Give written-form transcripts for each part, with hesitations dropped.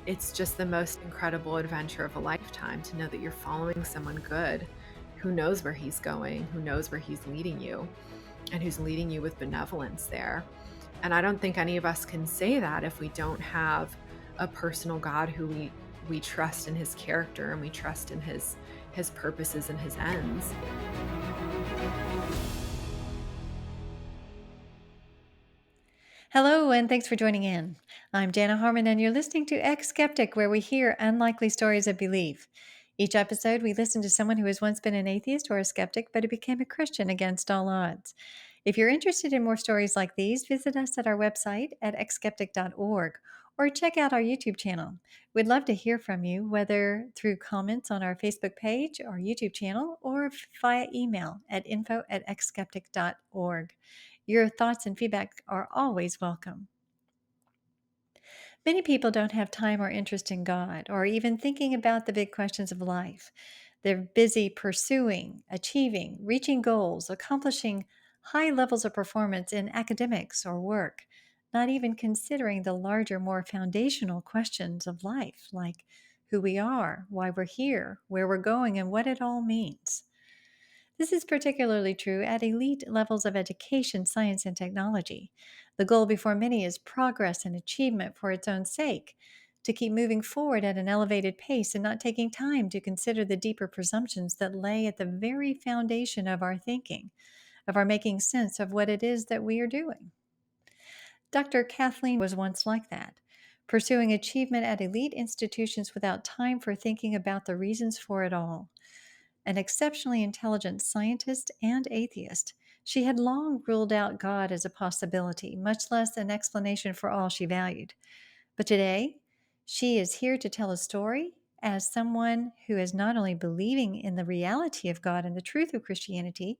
it's just the most incredible adventure of a lifetime to know that you're following someone good who knows where he's going, who knows where he's leading you, and who's leading you with benevolence there. And I don't think any of us can say that if we don't have a personal God who we trust in his character and we trust in his purposes and his ends. Hello, and thanks for joining in. I'm Jana Harmon, and you're listening to eX-skeptic, where we hear unlikely stories of belief. Each episode, we listen to someone who has once been an atheist or a skeptic, but who became a Christian against all odds. If you're interested in more stories like these, visit us at our website at eX-skeptic.org or check out our YouTube channel. We'd love to hear from you, whether through comments on our Facebook page or YouTube channel or via email at info@eX-skeptic.org. Your thoughts and feedback are always welcome. Many people don't have time or interest in God or even thinking about the big questions of life. They're busy pursuing, achieving, reaching goals, accomplishing high levels of performance in academics or work, not even considering the larger, more foundational questions of life, like who we are, why we're here, where we're going, and what it all means. This is particularly true at elite levels of education, science, and technology. The goal before many is progress and achievement for its own sake, to keep moving forward at an elevated pace and not taking time to consider the deeper presumptions that lay at the very foundation of our thinking, of our making sense of what it is that we are doing. Dr. Kathleen was once like that, pursuing achievement at elite institutions without time for thinking about the reasons for it all. An exceptionally intelligent scientist and atheist, she had long ruled out God as a possibility, much less an explanation for all she valued. But today, she is here to tell a story as someone who is not only believing in the reality of God and the truth of Christianity,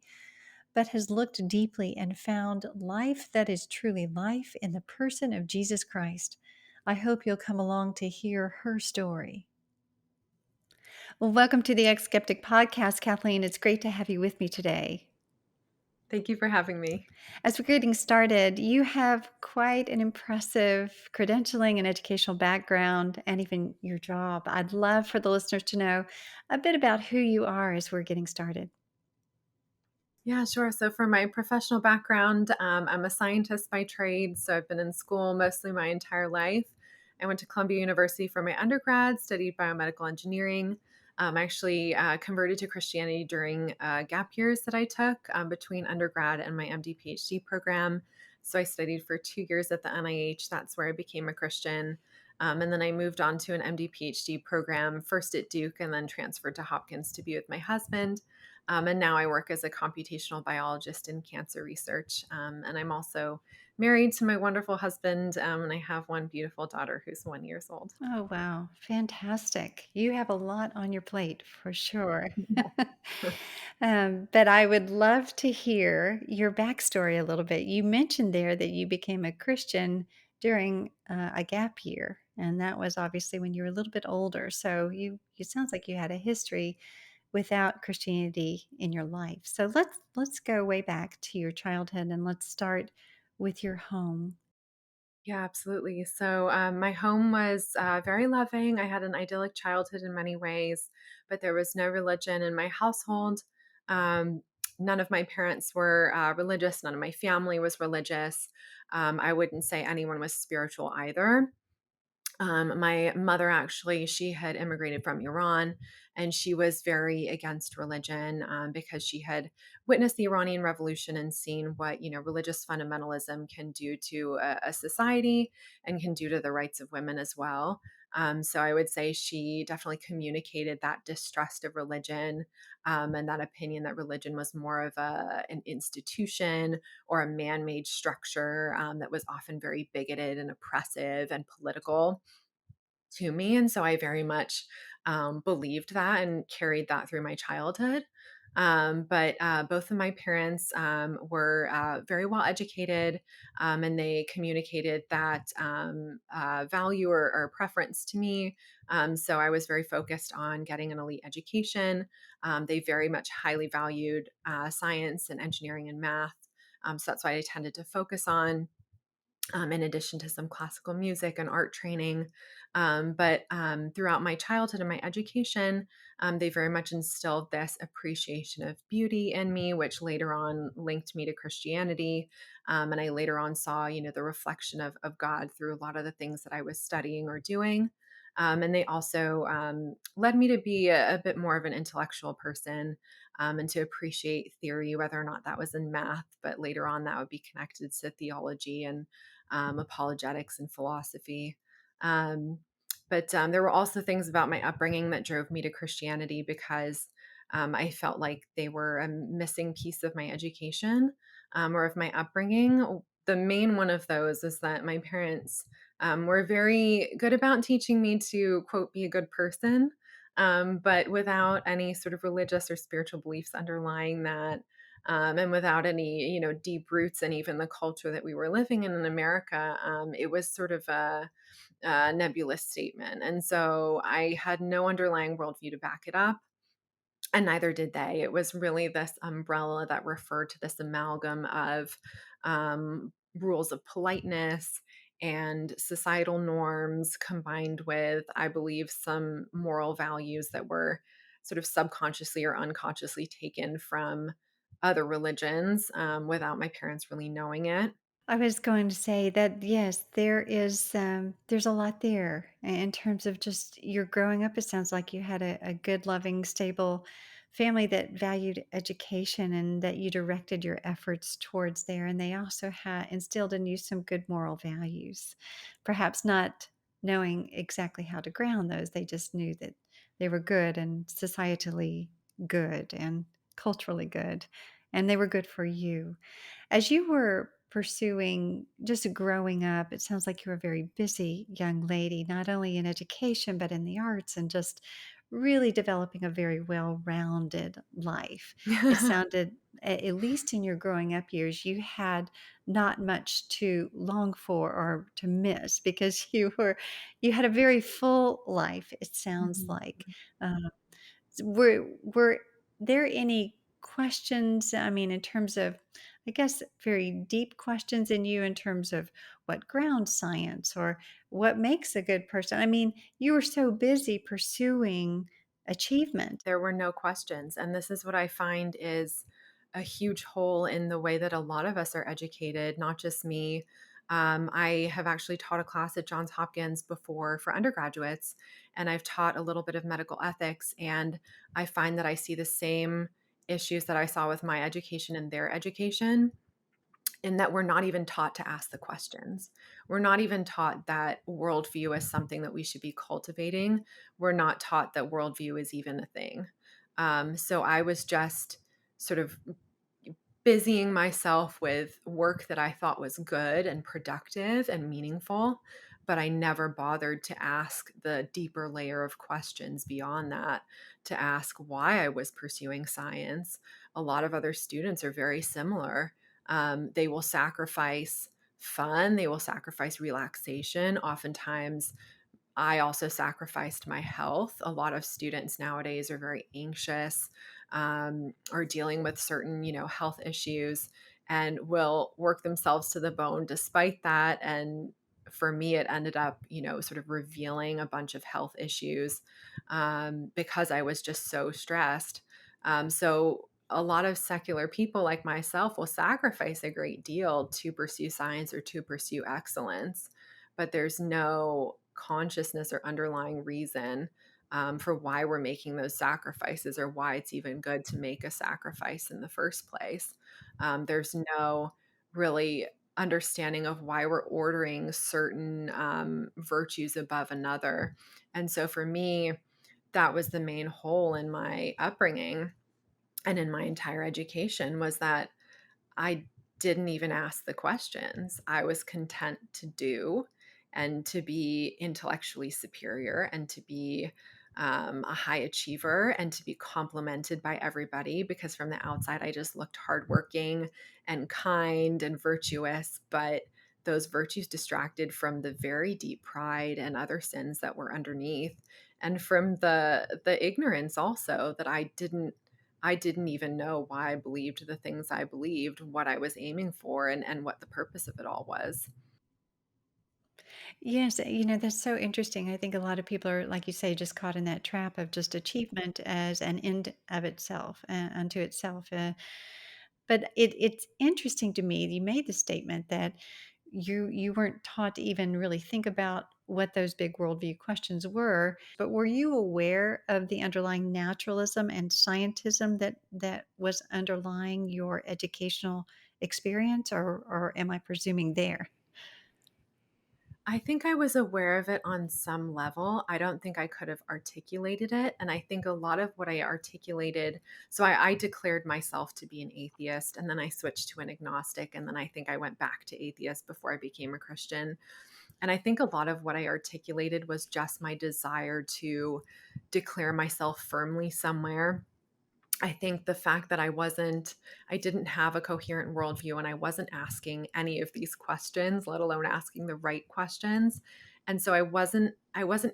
but has looked deeply and found life that is truly life in the person of Jesus Christ. I hope you'll come along to hear her story. Well, welcome to the eX-skeptic podcast, Kathleen. It's great to have you with me today. Thank you for having me. As we're getting started, you have quite an impressive credentialing and educational background and even your job. I'd love for the listeners to know a bit about who you are as we're getting started. Yeah, sure. So for my professional background, I'm a scientist by trade. So I've been in school mostly my entire life. I went to Columbia University for my undergrad, studied biomedical engineering. I actually converted to Christianity during gap years that I took between undergrad and my MD PhD program. So I studied for 2 years at the NIH. That's where I became a Christian. And then I moved on to an MD PhD program, first at Duke and then transferred to Hopkins to be with my husband. And now I work as a computational biologist in cancer research. And I'm also married to my wonderful husband, and I have one beautiful daughter who's 1 year old. Oh, wow. Fantastic. You have a lot on your plate for sure. But I would love to hear your backstory a little bit. You mentioned there that you became a Christian during a gap year, and that was obviously when you were a little bit older. So it sounds like you had a history without Christianity in your life. So let's go way back to your childhood and let's start with your home. Yeah, absolutely. So my home was very loving. I had an idyllic childhood in many ways, but there was no religion in my household. Um, None of my parents were religious. None of my family was religious. I wouldn't say anyone was spiritual either. My mother actually, she had immigrated from Iran, and she was very against religion because she had witnessed the Iranian Revolution and seen what religious fundamentalism can do to a society and can do to the rights of women as well. So I would say she definitely communicated that distrust of religion and that opinion that religion was more of an institution or a man-made structure that was often very bigoted and oppressive and political to me. And so I very much believed that and carried that through my childhood. But both of my parents were very well educated, and they communicated that value or preference to me. So I was very focused on getting an elite education. They very much highly valued science and engineering and math. So that's what I tended to focus on. in addition to some classical music and art training. But throughout my childhood and my education, they very much instilled this appreciation of beauty in me, which later on linked me to Christianity. And I later on saw, the reflection of God through a lot of the things that I was studying or doing. And they also led me to be a bit more of an intellectual person, and to appreciate theory, whether or not that was in math, but later on that would be connected to theology and apologetics and philosophy. Um, but there were also things about my upbringing that drove me to Christianity because I felt like they were a missing piece of my education, or of my upbringing. The main one of those is that my parents were very good about teaching me to, quote, be a good person, but without any sort of religious or spiritual beliefs underlying that, and without any, deep roots in even the culture that we were living in America. It was sort of a nebulous statement, and so I had no underlying worldview to back it up, and neither did they. It was really this umbrella that referred to this amalgam of rules of politeness and societal norms combined with, I believe, some moral values that were sort of subconsciously or unconsciously taken from other religions, without my parents really knowing it. I was going to say that yes, there's a lot there in terms of just your growing up. It sounds like you had a good, loving, stable family that valued education and that you directed your efforts towards there. And they also had instilled in you some good moral values, perhaps not knowing exactly how to ground those. They just knew that they were good and societally good and culturally good, and they were good for you. As you were pursuing just growing up, it sounds like you were a very busy young lady, not only in education, but in the arts and just really developing a very well rounded life. It sounded, at least in your growing up years, you had not much to long for or to miss because you had a very full life, it sounds Mhm. like. Um, were there any questions, I mean, in terms of, I guess, very deep questions in you in terms of what grounds science or what makes a good person? I mean, you were so busy pursuing achievement. There were no questions. And this is what I find is a huge hole in the way that a lot of us are educated, not just me. I have actually taught a class at Johns Hopkins before for undergraduates, and I've taught a little bit of medical ethics. And I find that I see the same issues that I saw with my education and their education, in that we're not even taught to ask the questions. We're not even taught that worldview is something that we should be cultivating. We're not taught that worldview is even a thing. So I was just sort of busying myself with work that I thought was good and productive and meaningful, but I never bothered to ask the deeper layer of questions beyond that, to ask why I was pursuing science. A lot of other students are very similar. They will sacrifice fun, they will sacrifice relaxation. Oftentimes, I also sacrificed my health. A lot of students nowadays are very anxious, or dealing with certain, health issues, and will work themselves to the bone despite that. And for me, it ended up, sort of revealing a bunch of health issues, because I was just so stressed. So a lot of secular people like myself will sacrifice a great deal to pursue science or to pursue excellence, but there's no consciousness or underlying reason, for why we're making those sacrifices, or why it's even good to make a sacrifice in the first place. There's no really understanding of why we're ordering certain virtues above another. And so for me, that was the main hole in my upbringing and in my entire education, was that I didn't even ask the questions. I was content to do and to be intellectually superior and to be a high achiever and to be complimented by everybody, because from the outside, I just looked hardworking and kind and virtuous. But those virtues distracted from the very deep pride and other sins that were underneath, and from the ignorance also, that I didn't even know why I believed the things I believed, what I was aiming for, and what the purpose of it all was. Yes, that's so interesting. I think a lot of people are, like you say, just caught in that trap of just achievement as an end of itself, unto itself. But it's interesting to me. You made the statement that you weren't taught to even really think about what those big worldview questions were. But were you aware of the underlying naturalism and scientism that was underlying your educational experience, or am I presuming there? I think I was aware of it on some level. I don't think I could have articulated it. And I think a lot of what I articulated, so I declared myself to be an atheist, and then I switched to an agnostic, and then I think I went back to atheist before I became a Christian. And I think a lot of what I articulated was just my desire to declare myself firmly somewhere. I think the fact that I didn't have a coherent worldview, and I wasn't asking any of these questions, let alone asking the right questions. And so I wasn't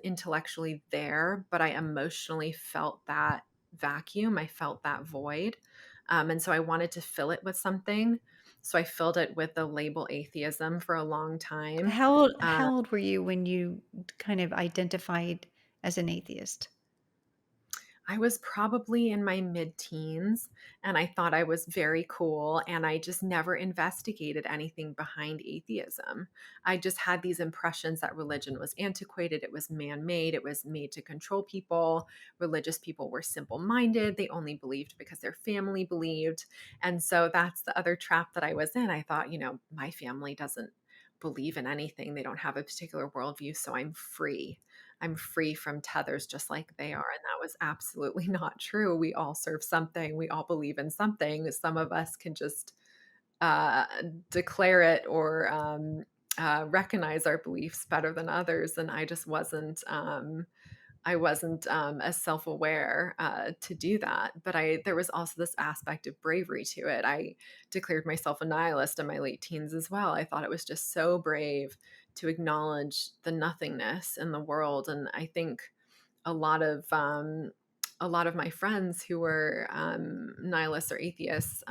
intellectually there, but I emotionally felt that vacuum. I felt that void. And so I wanted to fill it with something. So I filled it with the label atheism for a long time. Uh, How old were you when you kind of identified as an atheist? I was probably in my mid teens, and I thought I was very cool. And I just never investigated anything behind atheism. I just had these impressions that religion was antiquated, it was man made, it was made to control people. Religious people were simple minded, they only believed because their family believed. And so that's the other trap that I was in. I thought, my family doesn't believe in anything, they don't have a particular worldview, so I'm free. I'm free from tethers just like they are. And that was absolutely not true. We all serve something, we all believe in something. Some of us can just uh, declare it or recognize our beliefs better than others. And I wasn't as self aware to do that. But there was also this aspect of bravery to it. I declared myself a nihilist in my late teens as well. I thought it was just so brave to acknowledge the nothingness in the world. And I think a lot of a lot of my friends who were nihilists or atheists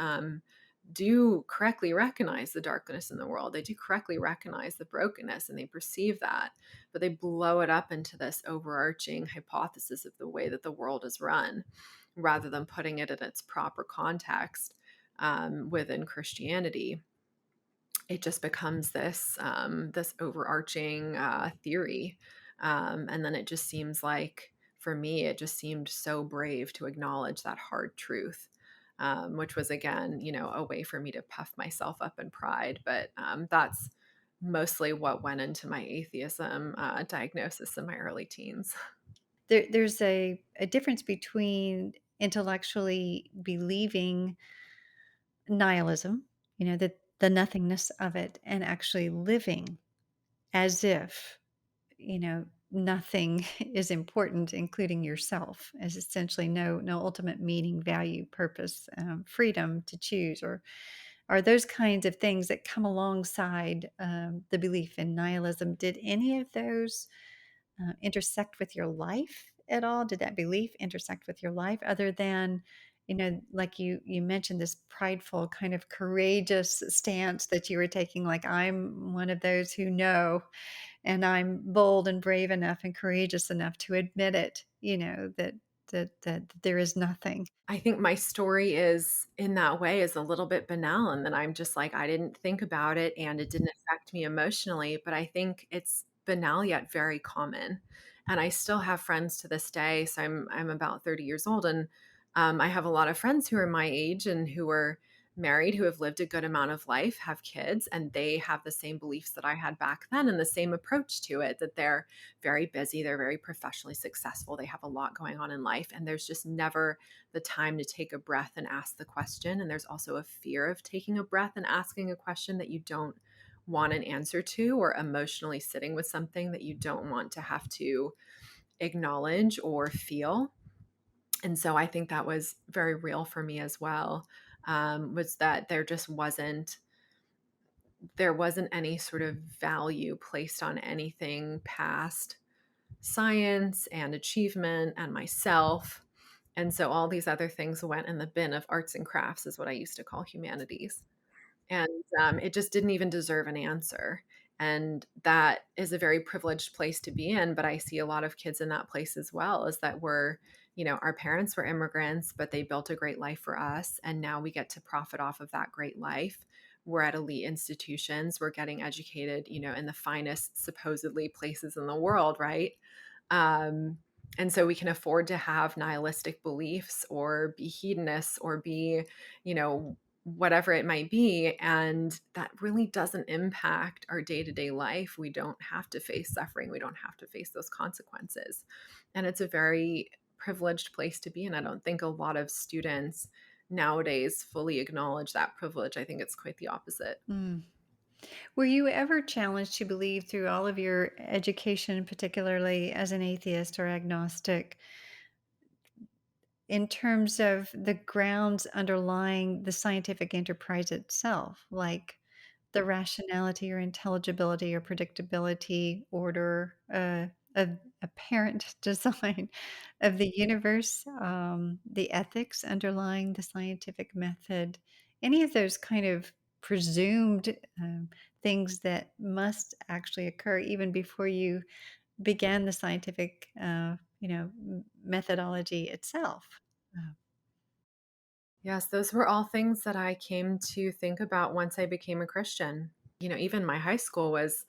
do correctly recognize the darkness in the world. They do correctly recognize the brokenness, and they perceive that, but they blow it up into this overarching hypothesis of the way that the world is run, rather than putting it in its proper context within Christianity. It just becomes this overarching theory, and then it just seems like, for me, it just seemed so brave to acknowledge that hard truth, which was, again, a way for me to puff myself up in pride. But that's mostly what went into my atheism diagnosis in my early teens. There's a difference between intellectually believing nihilism, the nothingness of it, and actually living as if, nothing is important, including yourself, as essentially no ultimate meaning, value, purpose, freedom to choose, or are those kinds of things that come alongside the belief in nihilism. Did any of those intersect with your life at all? Did that belief intersect with your life, other than, like you mentioned, this prideful kind of courageous stance that you were taking, like, I'm one of those who know, and I'm bold and brave enough and courageous enough to admit it, that there is nothing. I think my story is, in that way, is a little bit banal, and then I'm just like, I didn't think about it and it didn't affect me emotionally, but I think it's banal yet very common. And I still have friends to this day. So I'm about 30 years old, and I have a lot of friends who are my age and who are married, who have lived a good amount of life, have kids, and they have the same beliefs that I had back then, and the same approach to it, that they're very busy, they're very professionally successful, they have a lot going on in life, and there's just never the time to take a breath and ask the question. And there's also a fear of taking a breath and asking a question that you don't want an answer to, or emotionally sitting with something that you don't want to have to acknowledge or feel. And so I think that was very real for me as well. Was that there wasn't any sort of value placed on anything past science and achievement and myself. And so all these other things went in the bin of arts and crafts, is what I used to call humanities. And it just didn't even deserve an answer. And that is a very privileged place to be in. But I see a lot of kids in that place as well, is that our parents were immigrants, but they built a great life for us. And now we get to profit off of that great life. We're at elite institutions. We're getting educated, in the finest, supposedly, places in the world, right? Um, and so we can afford to have nihilistic beliefs or be hedonists or be, whatever it might be. And that really doesn't impact our day to day life. We don't have to face suffering. We don't have to face those consequences. And it's a very privileged place to be in. I don't think a lot of students nowadays fully acknowledge that privilege. I think it's quite the opposite. Mm. Were you ever challenged to believe through all of your education, particularly as an atheist or agnostic, in terms of the grounds underlying the scientific enterprise itself, like the rationality or intelligibility or predictability, order, of apparent design of the universe, the ethics underlying the scientific method, any of those kind of presumed things that must actually occur even before you began the scientific, methodology itself. Uh, Yes, those were all things that I came to think about once I became a Christian. Even my high school was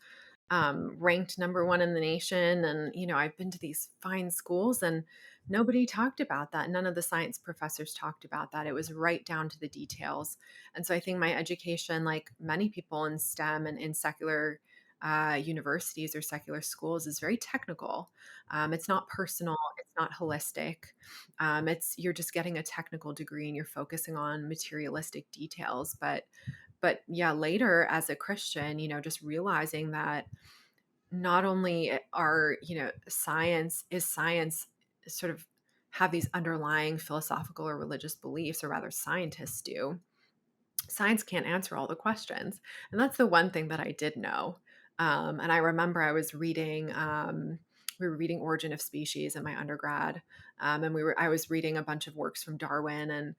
ranked number one in the nation. And, I've been to these fine schools and nobody talked about that. None of the science professors talked about that. It was right down to the details. And so I think my education, like many people in STEM and in secular universities or secular schools, is very technical. It's not personal. It's not holistic. You're just getting a technical degree and you're focusing on materialistic details. But yeah, later as a Christian, just realizing that not only are, science sort of have these underlying philosophical or religious beliefs, or rather scientists do. Science can't answer all the questions. And that's the one thing that I did know. And I remember we were reading Origin of Species in my undergrad. And I was reading a bunch of works from Darwin. And,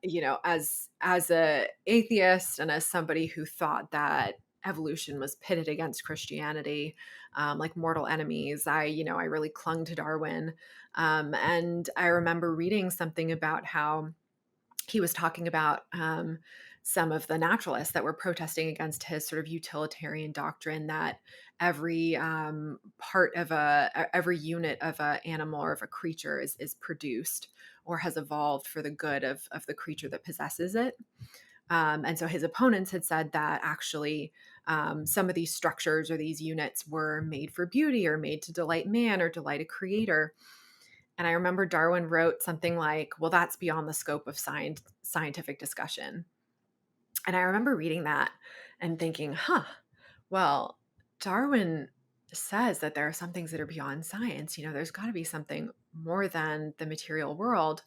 as a atheist and as somebody who thought that evolution was pitted against Christianity, like mortal enemies, I really clung to Darwin. And I remember reading something about how he was talking about some of the naturalists that were protesting against his sort of utilitarian doctrine that every unit of a animal or of a creature is produced or has evolved for the good of the creature that possesses it. And so his opponents had said that actually some of these structures or these units were made for beauty or made to delight man or delight a creator. And I remember Darwin wrote something like, well, that's beyond the scope of scientific discussion. And I remember reading that and thinking, well, Darwin says that there are some things that are beyond science. There's got to be something more than the material world.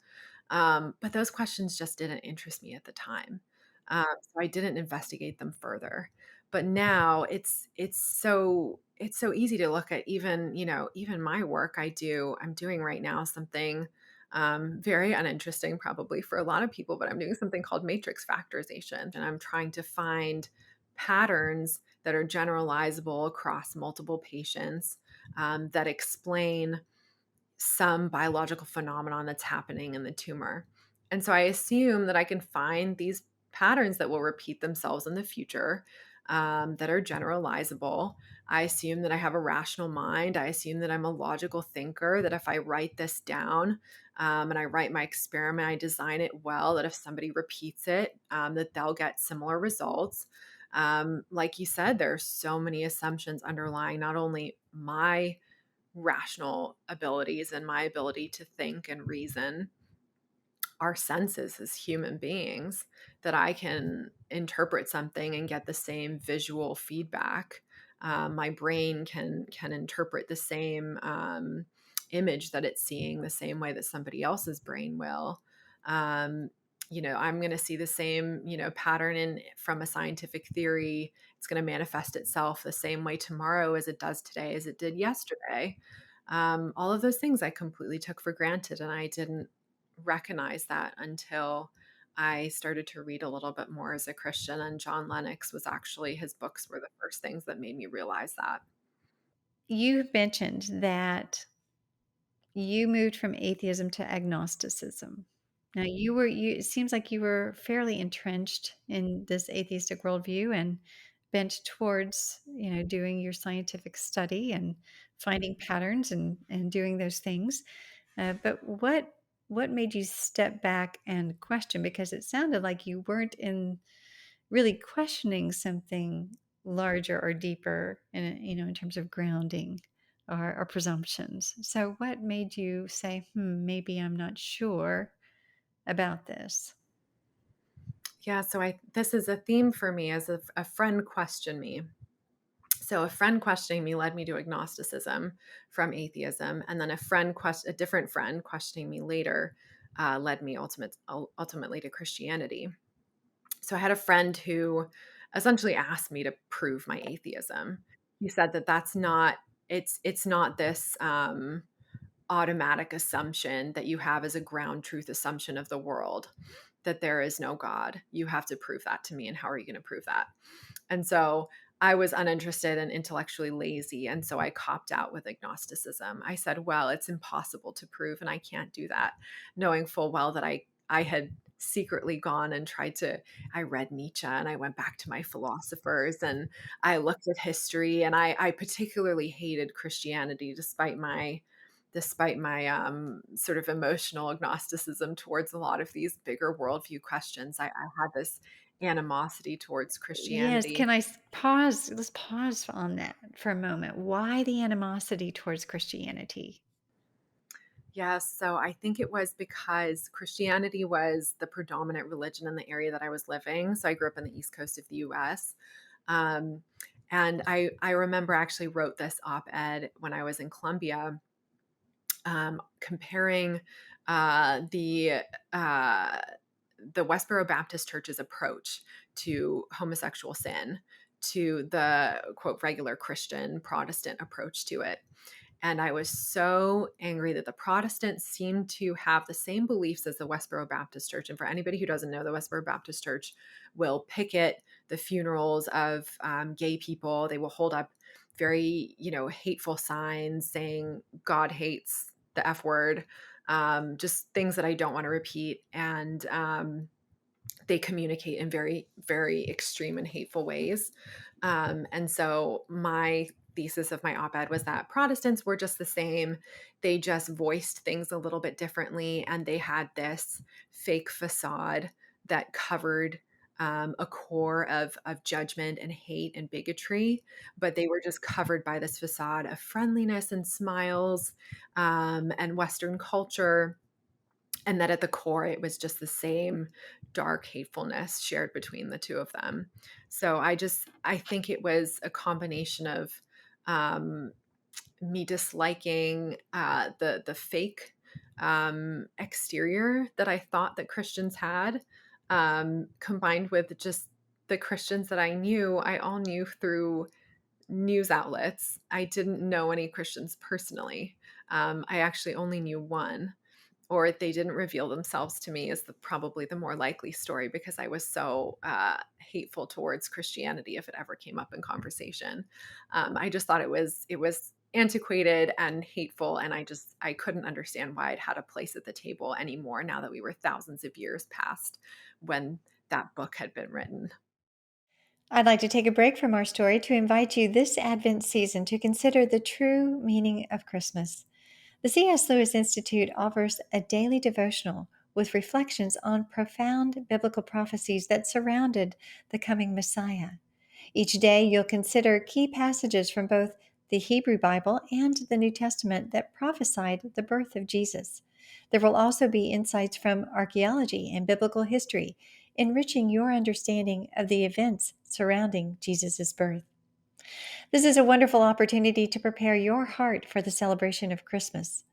But those questions just didn't interest me at the time. So I didn't investigate them further. But now it's so easy to look at even my work I'm doing right now something very uninteresting probably for a lot of people, but I'm doing something called matrix factorization. And I'm trying to find patterns that are generalizable across multiple patients that explain some biological phenomenon that's happening in the tumor. And so I assume that I can find these patterns that will repeat themselves in the future, that are generalizable. I assume that I have a rational mind. I assume that I'm a logical thinker, that if I write this down and I write my experiment, I design it well, that if somebody repeats it, that they'll get similar results. Like you said, there are so many assumptions underlying not only my rational abilities and my ability to think and reason, our senses as human beings, that I can interpret something and get the same visual feedback. My brain can interpret the same image that it's seeing the same way that somebody else's brain will. Um, I'm going to see the same pattern in from a scientific theory. It's going to manifest itself the same way tomorrow as it does today, as it did yesterday. All of those things I completely took for granted, and I didn't recognize that until I started to read a little bit more as a Christian, and John Lennox was actually his books were the first things that made me realize that. You mentioned that you moved from atheism to agnosticism. Now it seems like you were fairly entrenched in this atheistic worldview and bent towards, doing your scientific study and finding patterns and doing those things. But what made you step back and question? Because it sounded like you weren't in really questioning something larger or deeper in terms of grounding or presumptions. So what made you say, maybe I'm not sure about this? Yeah, so I this is a theme for me as a friend questioned me. So a friend questioning me led me to agnosticism from atheism, and then a different friend questioning me later led me ultimately to Christianity. So I had a friend who essentially asked me to prove my atheism. He said that that's not it's not this automatic assumption that you have as a ground truth assumption of the world that there is no God. You have to prove that to me, and how are you going to prove that? And so I was uninterested and intellectually lazy. And so I copped out with agnosticism. I said, well, it's impossible to prove, and I can't do that, knowing full well that I had secretly gone and I read Nietzsche, and I went back to my philosophers, and I looked at history, and I particularly hated Christianity despite my sort of emotional agnosticism towards a lot of these bigger worldview questions. I had this animosity towards Yes, Christianity. can I pause? Let's pause on that for a moment. Why the animosity towards Christianity? Yes, so I think it was because Christianity was the predominant religion in the area that I was living. So I grew up in the East Coast of the US. Um, and I remember I actually wrote this op-ed when I was in Columbia, comparing uh, the uh, the Westboro Baptist Church's approach to homosexual sin to the quote regular Christian Protestant approach to it. And I was so angry that the Protestants seemed to have the same beliefs as the Westboro Baptist Church. And for anybody who doesn't know, the Westboro Baptist Church will picket the funerals of gay people. They will hold up very, hateful signs saying God hates the F word, just things that I don't want to repeat. And they communicate in very, very extreme and hateful ways. And so my thesis of my op ed was that Protestants were just the same. They just voiced things a little bit differently, and they had this fake facade that covered a core of judgment and hate and bigotry, but they were just covered by this facade of friendliness and smiles and Western culture, and that at the core it was just the same dark hatefulness shared between the two of them. So I think it was a combination of um, me disliking the fake exterior that I thought that Christians had, combined with just the Christians that I all knew through news outlets. I didn't know any Christians personally. I actually only knew one, or they didn't reveal themselves to me, is probably the more likely story, because I was so hateful towards Christianity if it ever came up in conversation. I just thought it was antiquated and hateful, and I couldn't understand why it had a place at the table anymore now that we were thousands of years past when that book had been written. I'd like to take a break from our story to invite you this Advent season to consider the true meaning of Christmas. The C.S. Lewis Institute offers a daily devotional with reflections on profound biblical prophecies that surrounded the coming Messiah. Each day, you'll consider key passages from both the Hebrew Bible and the New Testament that prophesied the birth of Jesus. There will also be insights from archaeology and biblical history, enriching your understanding of the events surrounding Jesus' birth. This is a wonderful opportunity to prepare your heart for the celebration of Christmas.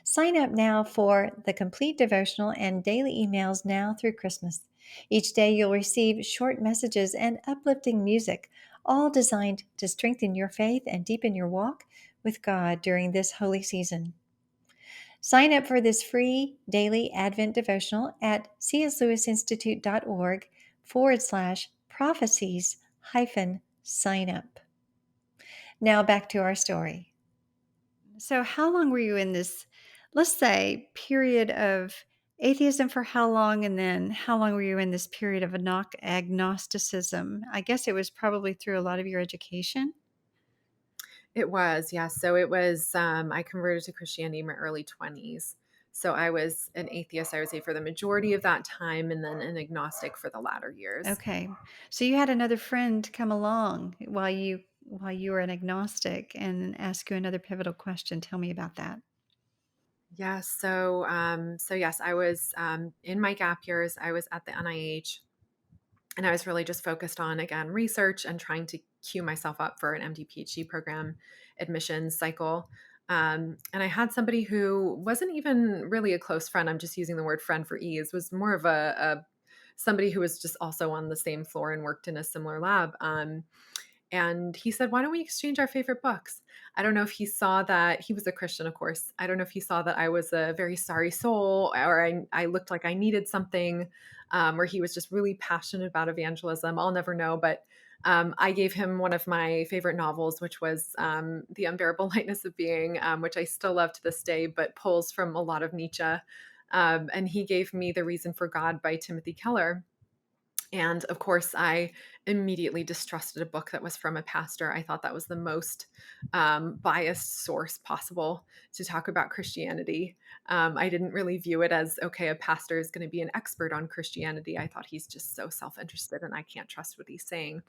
Sign up now for the complete devotional and daily emails now through Christmas. Each day you'll receive short messages and uplifting music, all designed to strengthen your faith and deepen your walk with God during this holy season. Sign up for this free daily Advent devotional at cslewisinstitute.org/prophecies hyphen sign up. Now back to our story. So, how long were you in this, let's say, period of atheism for how long? And then how long were you in this period of agnosticism? I guess it was probably through a lot of your education. It was, yes. So it was, I converted to Christianity in my early 20s. So I was an atheist, I would say, for the majority of that time, and then an agnostic for the latter years. Okay. So you had another friend come along while you were an agnostic and ask you another pivotal question. Tell me about that. Yes. So yes, I was in my gap years. I was at the NIH, and I was really just focused on, again, research and trying to queue myself up for an MD PhD program admissions cycle. And I had somebody who wasn't even really a close friend. I'm just using the word friend for ease. Was more of a somebody who was just also on the same floor and worked in a similar lab. And he said, "Why don't we exchange our favorite books?" I don't know if he saw that he was a Christian, of course. I don't know if he saw that I was a very sorry soul, or I looked like I needed something, or he was just really passionate about evangelism. I'll never know. But I gave him one of my favorite novels, which was The Unbearable Lightness of Being, which I still love to this day, but pulls from a lot of Nietzsche. And he gave me The Reason for God by Timothy Keller. And of course, I immediately distrusted a book that was from a pastor. I thought that was the most biased source possible to talk about Christianity. I didn't really view it as, okay, a pastor is going to be an expert on Christianity. I thought he's just so self interested and I can't trust what he's saying.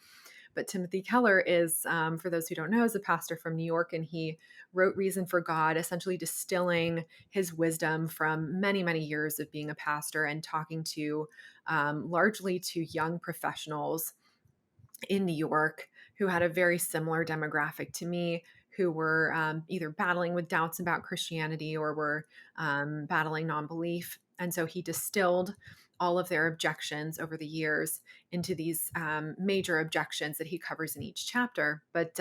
But Timothy Keller is, for those who don't know, is a pastor from New York, and he wrote Reason for God, essentially distilling his wisdom from many, many years of being a pastor and talking to largely to young professionals in New York who had a very similar demographic to me, who were either battling with doubts about Christianity or were battling non belief. And so he distilled all of their objections over the years into these major objections that he covers in each chapter. But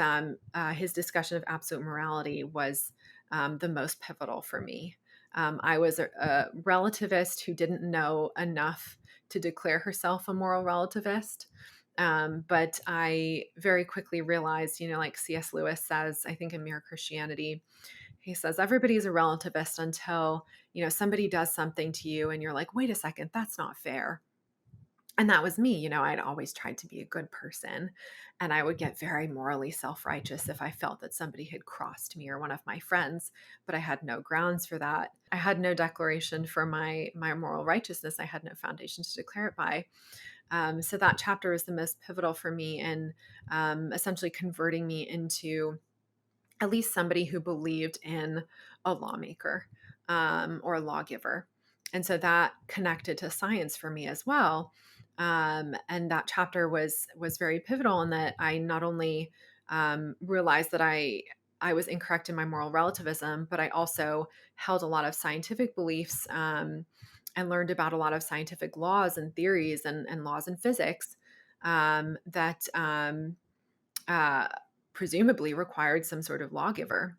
his discussion of absolute morality was the most pivotal for me. I was a relativist who didn't know enough to declare herself a moral relativist. But I very quickly realized, like C.S. Lewis says, I think in Mere Christianity, he says, everybody's a relativist until, somebody does something to you and you're like, wait a second, that's not fair. And that was me. I'd always tried to be a good person, and I would get very morally self-righteous if I felt that somebody had crossed me or one of my friends, but I had no grounds for that. I had no declaration for my moral righteousness. I had no foundation to declare it by. So that chapter was the most pivotal for me in essentially converting me into at least somebody who believed in a lawmaker or a lawgiver. And so that connected to science for me as well. And that chapter was very pivotal in that I not only realized that I was incorrect in my moral relativism, but I also held a lot of scientific beliefs and learned about a lot of scientific laws and theories and laws in physics that uh, presumably required some sort of lawgiver.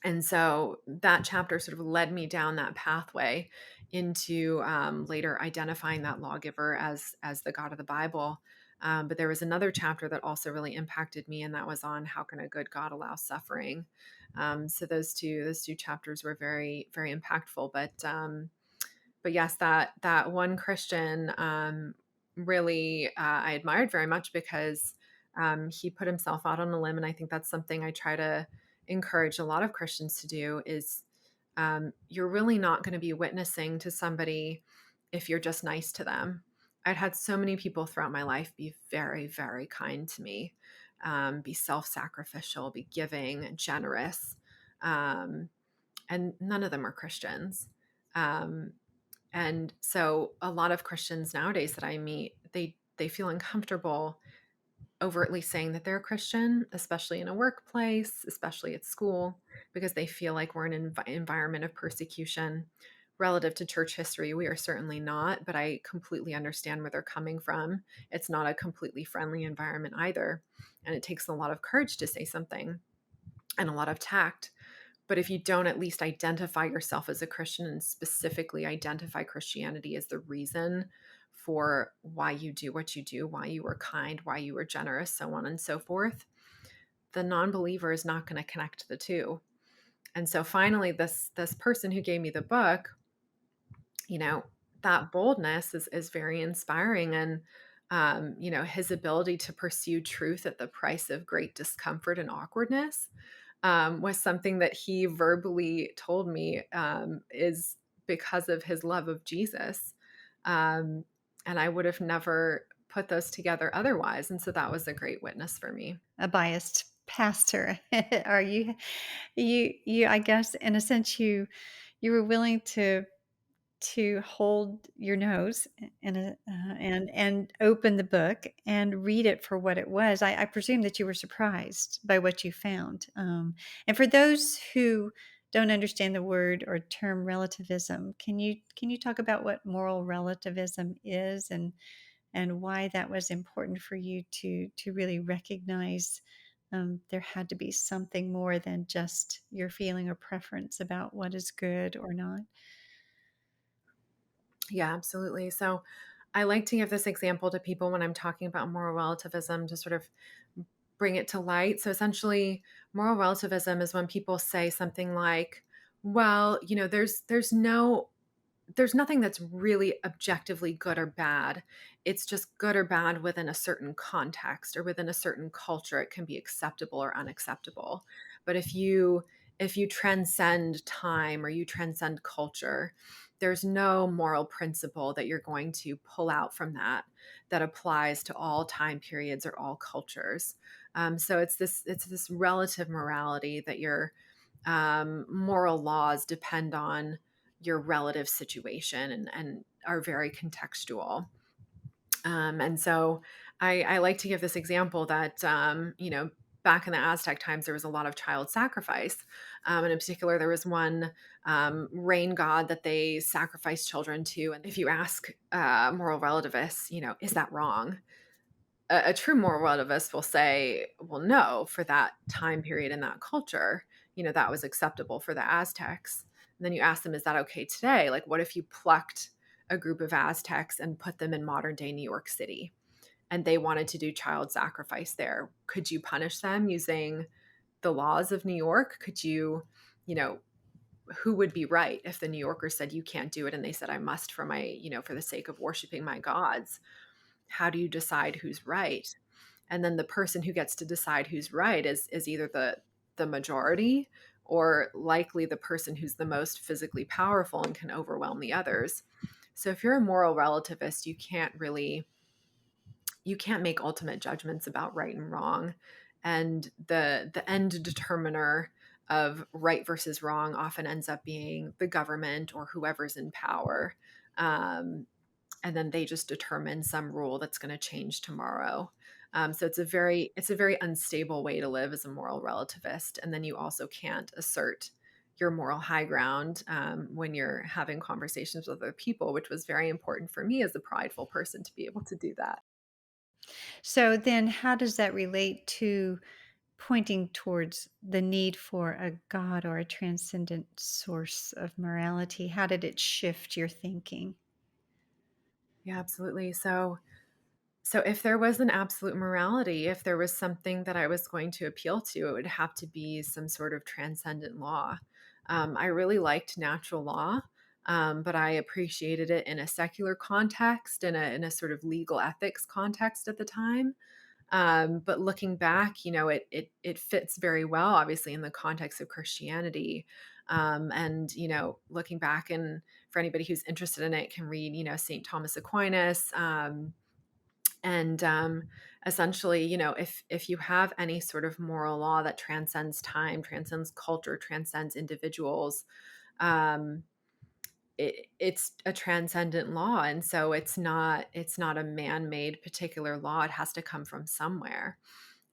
And so that chapter sort of led me down that pathway into later identifying that lawgiver as the God of the Bible. But there was another chapter that also really impacted me, and that was on how can a good God allow suffering. So those two chapters were very, very impactful. But yes, that one Christian really I admired very much because he put himself out on a limb, and I think that's something I try to encourage a lot of Christians to do. Is you're really not going to be witnessing to somebody if you're just nice to them. I'd had so many people throughout my life be very, very kind to me, be self-sacrificial, be giving, generous, um, and none of them are Christians. Um, and so a lot of Christians nowadays that I meet, they feel uncomfortable overtly saying that they're a Christian, especially in a workplace, especially at school, because they feel like we're in an environment of persecution. Relative to church history, we are certainly not, but I completely understand where they're coming from. It's not a completely friendly environment either. And it takes a lot of courage to say something and a lot of tact. But if you don't at least identify yourself as a Christian and specifically identify Christianity as the reason for why you do what you do, why you were kind, why you were generous, so on and so forth, the non-believer is not going to connect the two. And so finally this person who gave me the book, you know, that boldness is very inspiring. And his ability to pursue truth at the price of great discomfort and awkwardness was something that he verbally told me is because of his love of Jesus. Um, and I would have never put those together otherwise. And so that was a great witness for me. A biased pastor. Are you I guess in a sense you were willing to hold your nose and and open the book and read it for what it was. I presume that you were surprised by what you found. And for those who don't understand the word or term relativism, can you talk about what moral relativism is and why that was important for you to really recognize there had to be something more than just your feeling or preference about what is good or not? Yeah, absolutely. So I like to give this example to people when I'm talking about moral relativism to sort of bring it to light. So essentially, moral relativism is when people say something like, well, there's nothing that's really objectively good or bad. It's just good or bad within a certain context or within a certain culture. It can be acceptable or unacceptable. But if you transcend time or you transcend culture, there's no moral principle that you're going to pull out from that applies to all time periods or all cultures. So it's this relative morality that your moral laws depend on your relative situation and are very contextual. And so I like to give this example that, back in the Aztec times, there was a lot of child sacrifice. And in particular, there was one rain god that they sacrificed children to. And if you ask moral relativists, is that wrong? A true moral relativist will say, well, no, for that time period in that culture, that was acceptable for the Aztecs. And then you ask them, is that okay today? Like, what if you plucked a group of Aztecs and put them in modern day New York City and they wanted to do child sacrifice there? Could you punish them using the laws of New York? Could you know, who would be right if the New Yorkers said you can't do it and they said I must for my, for the sake of worshiping my gods? How do you decide who's right? And then the person who gets to decide who's right is either the majority or likely the person who's the most physically powerful and can overwhelm the others. So if you're a moral relativist, you can't make ultimate judgments about right and wrong. And the end determiner of right versus wrong often ends up being the government or whoever's in power. Um, and then they just determine some rule that's going to change tomorrow. So it's a very unstable way to live as a moral relativist. And then you also can't assert your moral high ground when you're having conversations with other people, which was very important for me as a prideful person to be able to do that. So then how does that relate to pointing towards the need for a God or a transcendent source of morality? How did it shift your thinking? Yeah, absolutely. So if there was an absolute morality, if there was something that I was going to appeal to, it would have to be some sort of transcendent law. I really liked natural law, but I appreciated it in a secular context, in a sort of legal ethics context at the time. But looking back, it fits very well, obviously, in the context of Christianity. And looking back, and for anybody who's interested in it, can read, Saint Thomas Aquinas. And essentially, if you have any sort of moral law that transcends time, transcends culture, transcends individuals, um, it's a transcendent law, and so it's not a man-made particular law. It has to come from somewhere.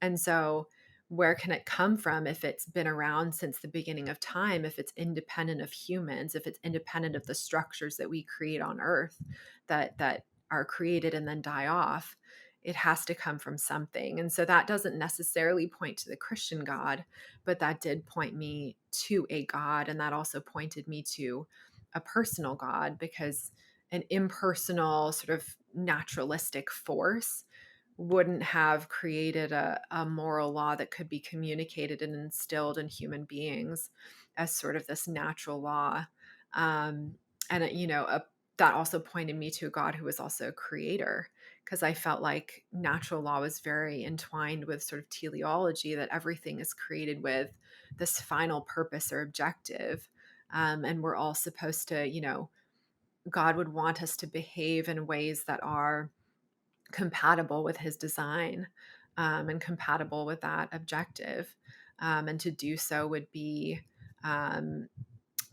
And so, where can it come from if it's been around since the beginning of time, if it's independent of humans, if it's independent of the structures that we create on Earth that are created and then die off? it has to come from something. And so that doesn't necessarily point to the Christian God, but that did point me to a God. And that also pointed me to a personal God, because an impersonal, sort of naturalistic force wouldn't have created a moral law that could be communicated and instilled in human beings as sort of this natural law. Um, and, that also pointed me to a God who was also a creator, because I felt like natural law was very entwined with sort of teleology, that everything is created with this final purpose or objective. And we're all supposed to, God would want us to behave in ways that are compatible with his design, and compatible with that objective. And to do so um,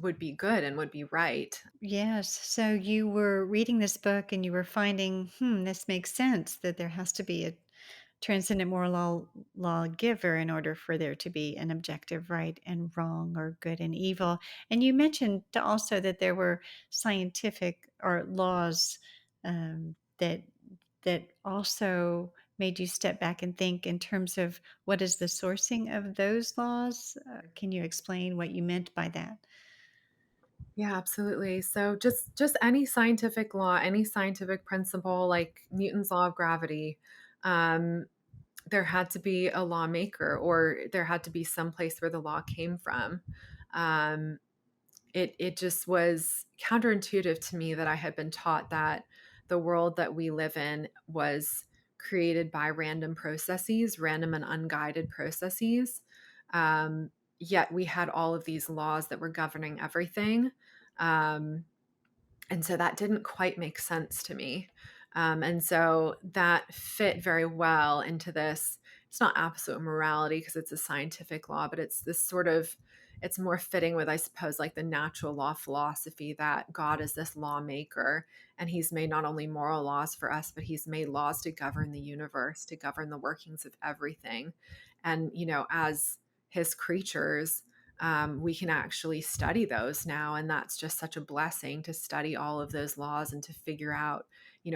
would be good and would be right. Yes. So you were reading this book and you were finding, this makes sense that there has to be a transcendent moral lawgiver in order for there to be an objective right and wrong or good and evil. And you mentioned also that there were scientific or laws that also made you step back and think in terms of what is the sourcing of those laws. Can you explain what you meant by that? Yeah, absolutely. So just any scientific law, any scientific principle, like Newton's law of gravity, um, there had to be a lawmaker, or there had to be some place where the law came from. Um, it just was counterintuitive to me that I had been taught that the world that we live in was created by random processes, random and unguided processes. Um, Yet we had all of these laws that were governing everything. Um, and so that didn't quite make sense to me. And so that fit very well into this. It's not absolute morality because it's a scientific law, but it's this sort of, it's more fitting with, I suppose, like the natural law philosophy, that God is this lawmaker, and he's made not only moral laws for us, but he's made laws to govern the universe, to govern the workings of everything. And, as his creatures, we can actually study those now. And that's just such a blessing to study all of those laws and to figure out,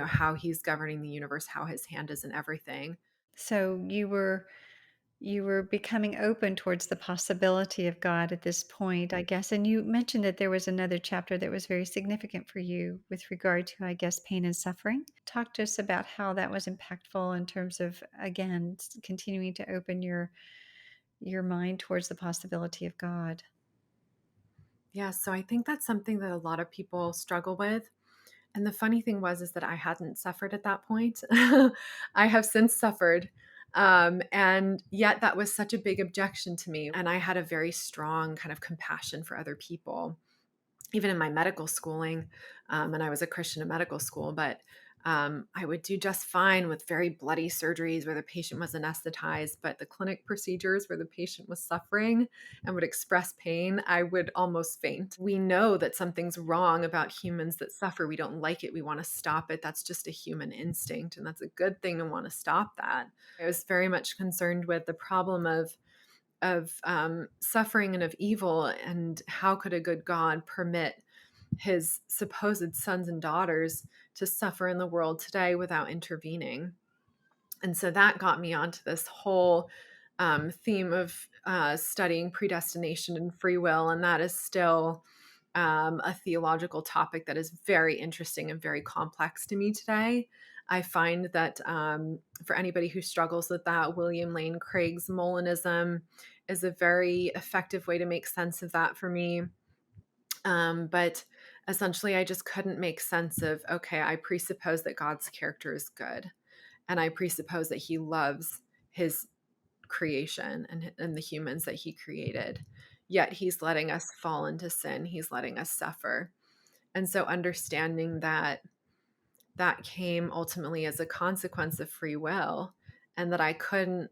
how he's governing the universe, how his hand is in everything. So you were becoming open towards the possibility of God at this point, I guess. And you mentioned that there was another chapter that was very significant for you with regard to, I guess, pain and suffering. Talk to us about how that was impactful in terms of, again, continuing to open your mind towards the possibility of God. Yeah, so I think that's something that a lot of people struggle with. And the funny thing was is that I hadn't suffered at that point. I have since suffered. And yet that was such a big objection to me. And I had a very strong kind of compassion for other people, even in my medical schooling. And I was a Christian in medical school, but I would do just fine with very bloody surgeries where the patient was anesthetized, but the clinic procedures where the patient was suffering and would express pain, I would almost faint. We know that something's wrong about humans that suffer. We don't like it. We want to stop it. That's just a human instinct. And that's a good thing to want to stop that. I was very much concerned with the problem of suffering and of evil, and how could a good God permit his supposed sons and daughters to suffer in the world today without intervening? And so that got me onto this whole theme of studying predestination and free will, and that is still a theological topic that is very interesting and very complex to me today. I find that for anybody who struggles with that, William Lane Craig's Molinism is a very effective way to make sense of that for me. But essentially, I just couldn't make sense of, okay, I presuppose that God's character is good, and I presuppose that he loves his creation and the humans that he created. Yet he's letting us fall into sin, he's letting us suffer. And so understanding that that came ultimately as a consequence of free will, and that I couldn't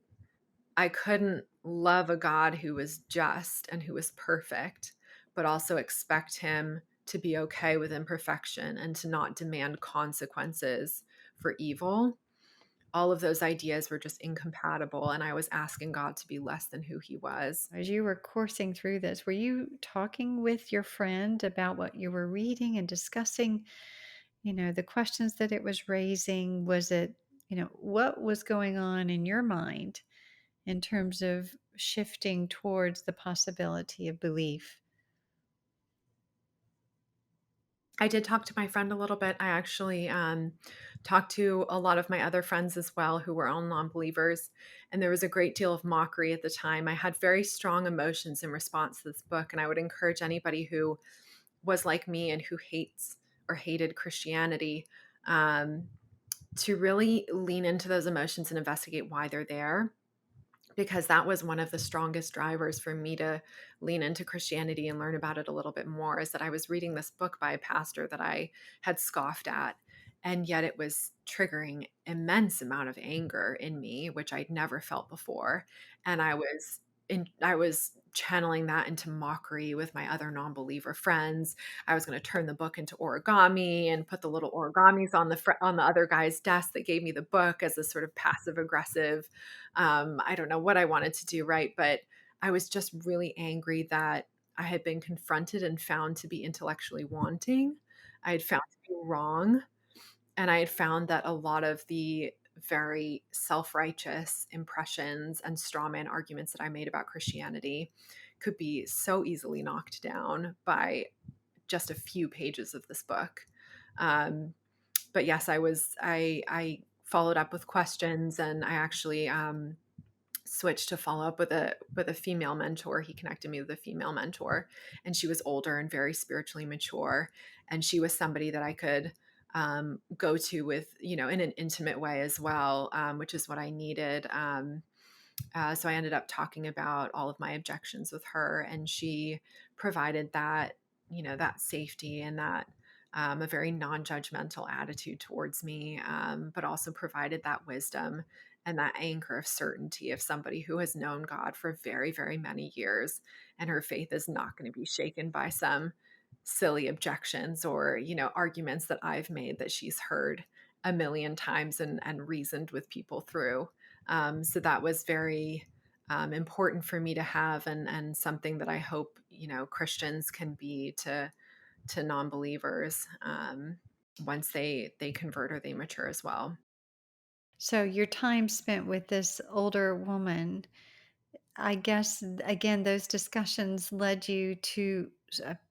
love a God who was just and who was perfect, but also expect him to be okay with imperfection and to not demand consequences for evil. All of those ideas were just incompatible, and I was asking God to be less than who he was. As you were coursing through this, were you talking with your friend about what you were reading and discussing, the questions that it was raising? Was it what was going on in your mind in terms of shifting towards the possibility of belief? I did talk to my friend a little bit. I actually talked to a lot of my other friends as well who were all non believers. And there was a great deal of mockery at the time. I had very strong emotions in response to this book. And I would encourage anybody who was like me and who hates or hated Christianity um, to really lean into those emotions and investigate why they're there, because that was one of the strongest drivers for me to lean into Christianity and learn about it a little bit more, is that I was reading this book by a pastor that I had scoffed at, and yet it was triggering immense amount of anger in me, which I'd never felt before. And I was channeling that into mockery with my other non-believer friends. I was going to turn the book into origami and put the little origamis on on the other guy's desk that gave me the book as a sort of passive aggressive. I don't know what I wanted to do, right? But I was just really angry that I had been confronted and found to be intellectually wanting. I had found to be wrong. And I had found that a lot of the very self righteous impressions and straw man arguments that I made about Christianity could be so easily knocked down by just a few pages of this book. Um, but yes, I followed up with questions, and I actually switched to follow up with a female mentor. He connected me with a female mentor, and she was older and very spiritually mature, and she was somebody that I could go to with, in an intimate way as well, which is what I needed. So I ended up talking about all of my objections with her, and she provided that, that safety and that a very non-judgmental attitude towards me, but also provided that wisdom and that anchor of certainty of somebody who has known God for very, very many years, and her faith is not going to be shaken by some silly objections or, arguments that I've made that she's heard a million times and reasoned with people through. So that was very important for me to have, and something that I hope, Christians can be to non-believers once they convert or they mature as well. So your time spent with this older woman, I guess, again, those discussions led you to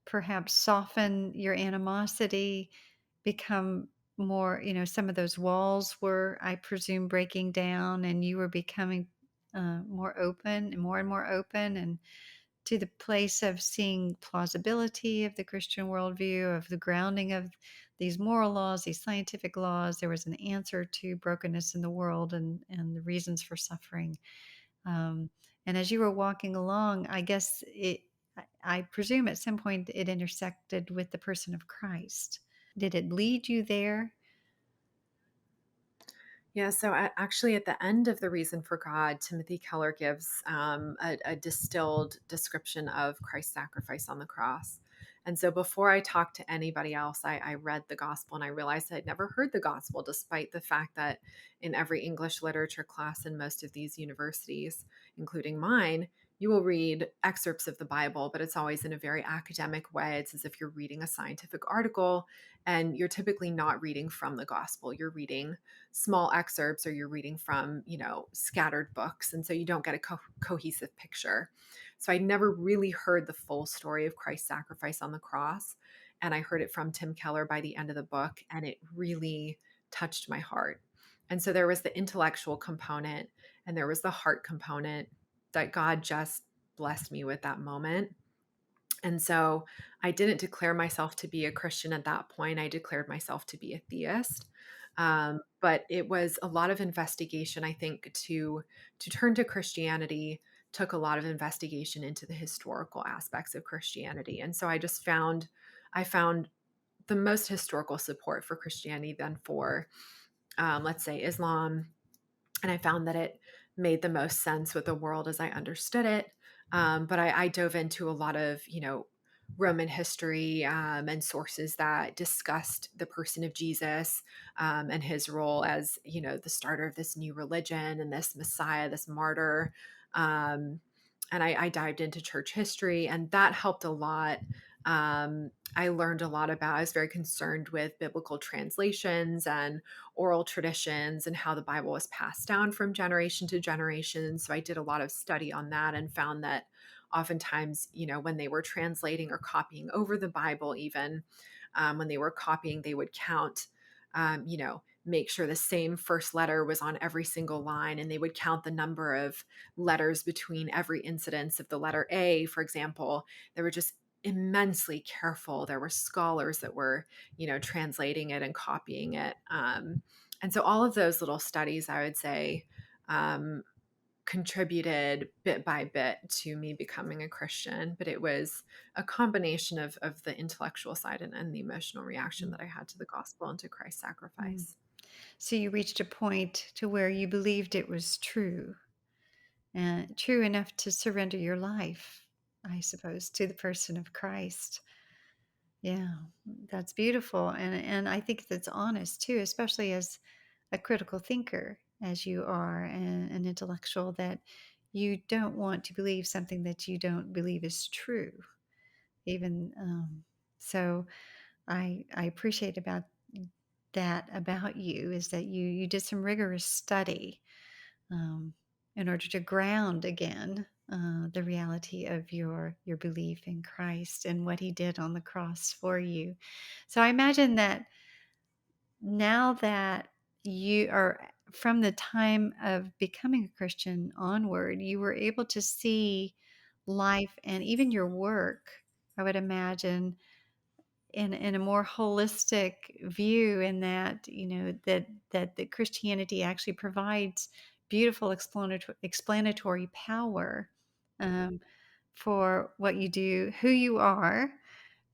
perhaps soften your animosity, become more, some of those walls were, I presume, breaking down, and you were becoming more open and more open, and to the place of seeing plausibility of the Christian worldview, of the grounding of these moral laws, these scientific laws. There was an answer to brokenness in the world and the reasons for suffering. Um, and as you were walking along, I guess I presume at some point it intersected with the person of Christ. Did it lead you there? Yeah, so actually, at the end of The Reason for God, Timothy Keller gives a distilled description of Christ's sacrifice on the cross. And so before I talked to anybody else, I read the gospel, and I realized I'd never heard the gospel, despite the fact that in every English literature class in most of these universities, including mine, you will read excerpts of the Bible, but it's always in a very academic way. It's as if you're reading a scientific article, and you're typically not reading from the gospel. You're reading small excerpts, or you're reading from, scattered books. And so you don't get a cohesive picture. So I never really heard the full story of Christ's sacrifice on the cross. And I heard it from Tim Keller by the end of the book, and it really touched my heart. And so there was the intellectual component, and there was the heart component that God just blessed me with that moment. And so I didn't declare myself to be a Christian at that point. I declared myself to be a theist. But it was a lot of investigation. I think to turn to Christianity took a lot of investigation into the historical aspects of Christianity. And so I found the most historical support for Christianity than for, let's say, Islam, and I found that it made the most sense with the world as I understood it. But I dove into a lot of, Roman history and sources that discussed the person of Jesus and his role as, the starter of this new religion and this Messiah, this martyr. Um, and I dived into church history, and that helped a lot I learned a lot about, I was very concerned with biblical translations and oral traditions and how the Bible was passed down from generation to generation. So I did a lot of study on that and found that oftentimes, when they were translating or copying over the Bible, even when they were copying, they would count, make sure the same first letter was on every single line, and they would count the number of letters between every incidence of the letter A, for example. They were just immensely careful. There were scholars that were, translating it and copying it. And so all of those little studies, I would say, um, contributed bit by bit to me becoming a Christian. But it was a combination of the intellectual side and the emotional reaction that I had to the gospel and to Christ's Mm. sacrifice. So you reached a point to where you believed it was true, and true enough to surrender your life, I suppose, to the person of Christ. Yeah, that's beautiful. And I think that's honest too, especially as a critical thinker, as you are, and an intellectual, that you don't want to believe something that you don't believe is true. Even so, I appreciate about that about you is that you did some rigorous study, um, in order to ground again the reality of your belief in Christ and what He did on the cross for you. So I imagine that now that you are from the time of becoming a Christian onward, you were able to see life and even your work, I would imagine, in a more holistic view, in that that Christianity actually provides beautiful explanatory power, um, for what you do, who you are,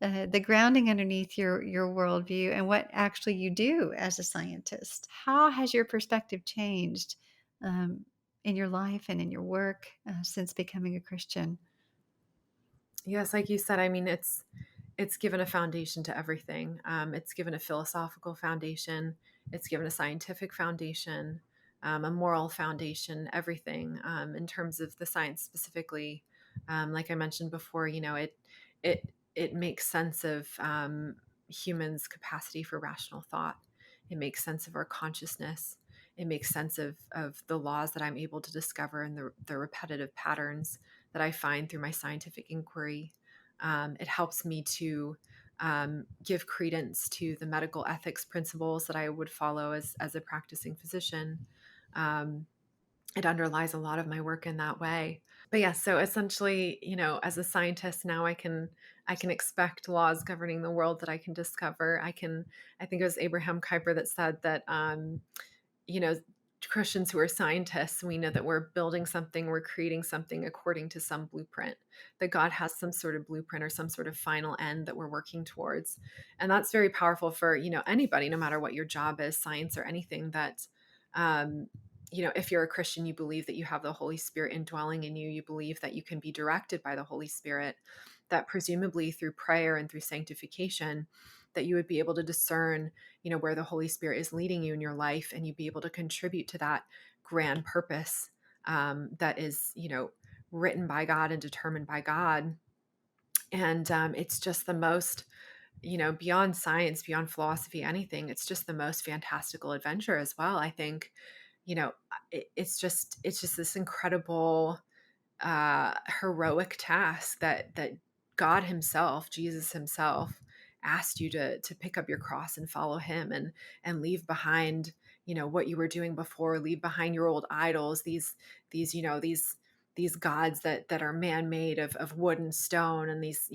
the grounding underneath your worldview, and what actually you do as a scientist. How has your perspective changed, um, in your life and in your work, since becoming a Christian? Yes, like you said, I mean, it's given a foundation to everything. It's given a philosophical foundation. It's given a scientific foundation, a moral foundation, everything. In terms of the science specifically, like I mentioned before, it makes sense of humans' capacity for rational thought. It makes sense of our consciousness. It makes sense of the laws that I'm able to discover and the repetitive patterns that I find through my scientific inquiry. It helps me to give credence to the medical ethics principles that I would follow as a practicing physician. Um, it underlies a lot of my work in that way. But yeah, so essentially, as a scientist now, I can expect laws governing the world that I can discover. I think it was Abraham Kuyper that said that you know, Christians who are scientists, we know that we're building something, we're creating something according to some blueprint, that God has some sort of blueprint or some sort of final end that we're working towards. And that's very powerful for, anybody, no matter what your job is, science or anything, that, um, if you're a Christian, you believe that you have the Holy Spirit indwelling in you, you believe that you can be directed by the Holy Spirit, that presumably through prayer and through sanctification, that you would be able to discern where the Holy Spirit is leading you in your life, and you'd be able to contribute to that grand purpose that is, written by God and determined by God. And it's just the most, beyond science, beyond philosophy, anything. It's just the most fantastical adventure as well. I think, it's just this incredible heroic task that God Himself, Jesus Himself, asked you to pick up your cross and follow Him, and leave behind what you were doing before, leave behind your old idols, these gods that are man-made of wood and stone, and these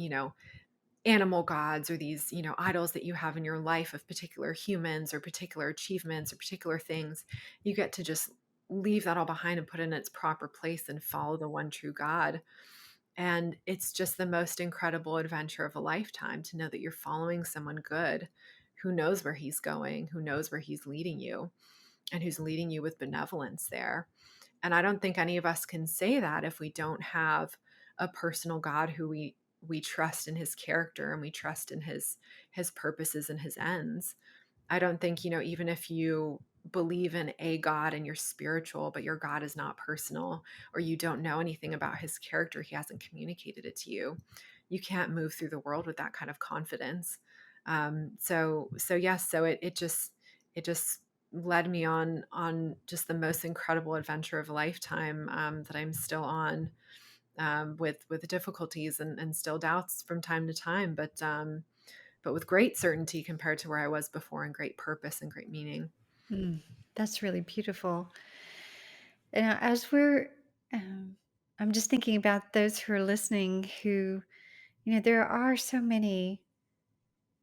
animal gods, or these idols that you have in your life of particular humans or particular achievements or particular things. You get to just leave that all behind and put it in its proper place and follow the one true God. And it's just the most incredible adventure of a lifetime to know that you're following someone good who knows where he's going, who knows where he's leading you, and who's leading you with benevolence there. And I don't think any of us can say that if we don't have a personal God who we trust in his character, and we trust in his purposes and his ends. I don't think, even if you believe in a God and you're spiritual, but your God is not personal, or you don't know anything about his character, he hasn't communicated it to you, you can't move through the world with that kind of confidence. So yes, so it just led me on just the most incredible adventure of a lifetime, that I'm still on, with difficulties and still doubts from time to time, but with great certainty compared to where I was before, and great purpose and great meaning. Mm, that's really beautiful. And as we're, um, I'm just thinking about those who are listening who, there are so many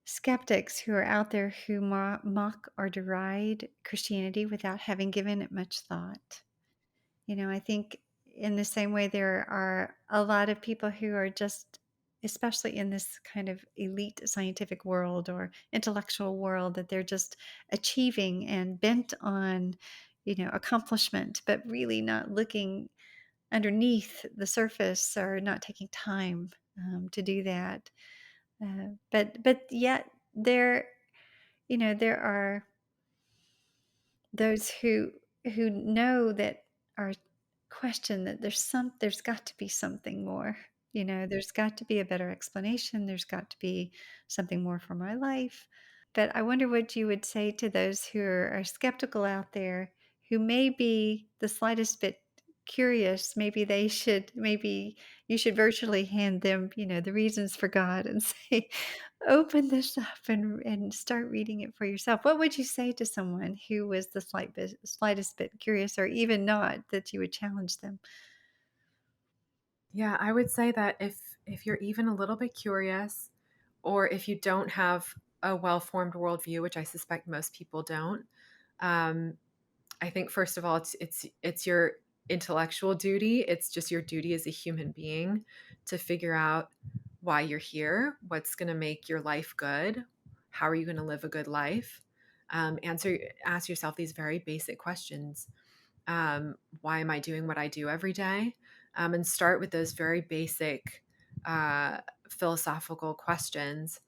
skeptics who are out there who mock or deride Christianity without having given it much thought. I think in the same way, there are a lot of people who are just, especially in this kind of elite scientific world or intellectual world, that they're just achieving and bent on, accomplishment, but really not looking underneath the surface or not taking time to do that. But yet there are those who know that are question that there's got to be something more. There's got to be a better explanation. There's got to be something more for my life. But I wonder what you would say to those who are skeptical out there, who may be the slightest bit curious. Maybe you should virtually hand them, the reasons for God and say, open this up and start reading it for yourself. What would you say to someone who was the slightest bit curious, or even not, that you would challenge them? Yeah, I would say that if you're even a little bit curious, or if you don't have a well-formed worldview, which I suspect most people don't, um, I think first of all, it's your intellectual duty. It's just your duty as a human being to figure out why you're here, what's going to make your life good, how are you going to live a good life. Ask yourself these very basic questions. Why am I doing what I do every day? And start with those very basic philosophical questions,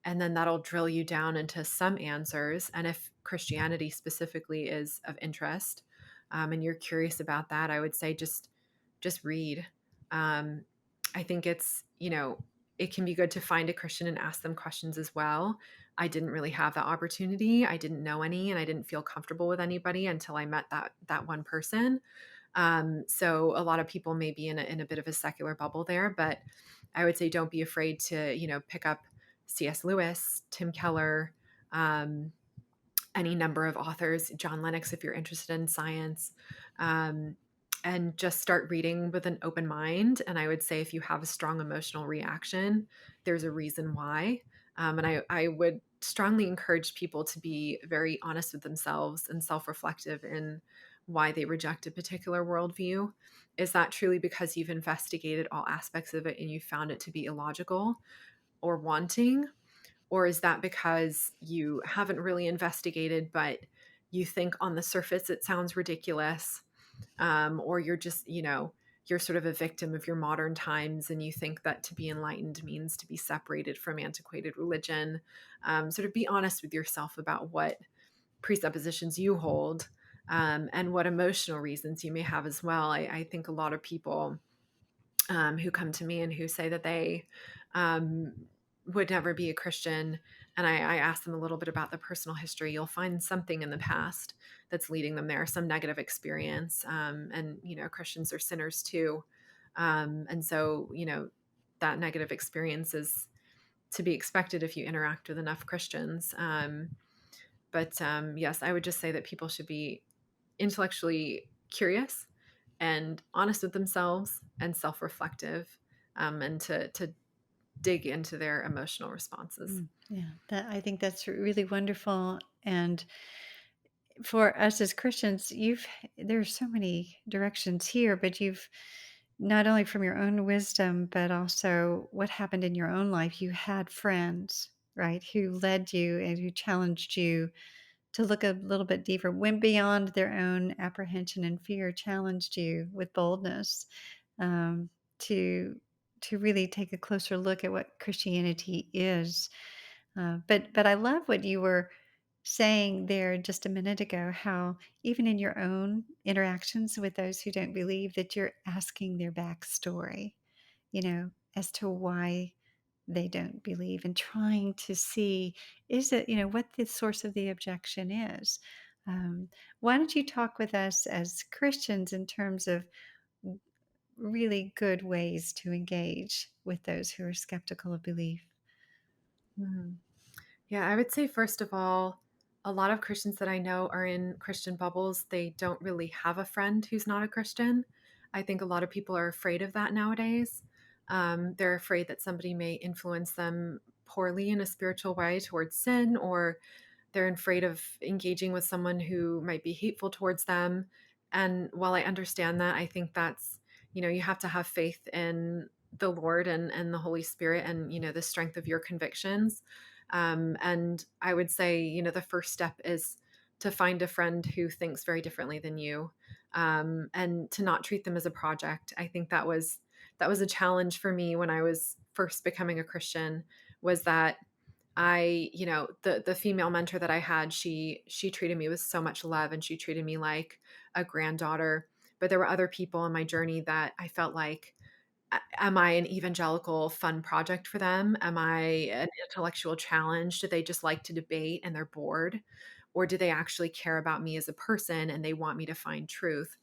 and then that'll drill you down into some answers. And if Christianity specifically is of interest, and you're curious about that, I would say just read. um, I think it can be good to find a Christian and ask them questions as well. I didn't really have that opportunity. I didn't know any, and I didn't feel comfortable with anybody until I met that one person. So a lot of people may be in a bit of a secular bubble there, but I would say don't be afraid to pick up C.S. Lewis, Tim Keller, um, any number of authors, John Lennox, if you're interested in science, um, and just start reading with an open mind. And I would say if you have a strong emotional reaction, there's a reason why. And I would strongly encourage people to be very honest with themselves and self reflective in why they reject a particular worldview. Is that truly because you've investigated all aspects of it and you found it to be illogical or wanting? Or is that because you haven't really investigated, but you think on the surface it sounds ridiculous? Or you're just, you're sort of a victim of your modern times and you think that to be enlightened means to be separated from antiquated religion. Sort of be honest with yourself about what presuppositions you hold, and what emotional reasons you may have as well. I think a lot of people who come to me and who say that they um, would never be a Christian. And I ask them a little bit about the personal history. You'll find something in the past that's leading them there, some negative experience. And, Christians are sinners too. And so, that negative experience is to be expected if you interact with enough Christians. But yes, I would just say that people should be intellectually curious and honest with themselves and self-reflective, and to dig into their emotional responses. Yeah, I think that's really wonderful. And for us as Christians, there's so many directions here, but you've not only from your own wisdom, but also what happened in your own life. You had friends, right, who led you and who challenged you to look a little bit deeper, went beyond their own apprehension and fear, challenged you with boldness, um, to really take a closer look at what Christianity is. But I love what you were saying there just a minute ago, how even in your own interactions with those who don't believe, that you're asking their backstory, as to why. they don't believe, and trying to see, is it, what the source of the objection is. Um, why don't you talk with us as Christians in terms of really good ways to engage with those who are skeptical of belief? Mhm. Yeah, I would say, first of all, a lot of Christians that I know are in Christian bubbles. They don't really have a friend who's not a Christian. I think a lot of people are afraid of that nowadays. They're afraid that somebody may influence them poorly in a spiritual way towards sin, or they're afraid of engaging with someone who might be hateful towards them. And while I understand that, I think that's, you have to have faith in the Lord and the Holy Spirit and, the strength of your convictions. And I would say, the first step is to find a friend who thinks very differently than you, and to not treat them as a project. I think that was a challenge for me when I was first becoming a Christian, was that the female mentor that I had, she treated me with so much love, and she treated me like a granddaughter. But there were other people in my journey that I felt like, am I an evangelical fun project for them? Am I an intellectual challenge? Do they just like to debate and they're bored? Or do they actually care about me as a person and they want me to find truth?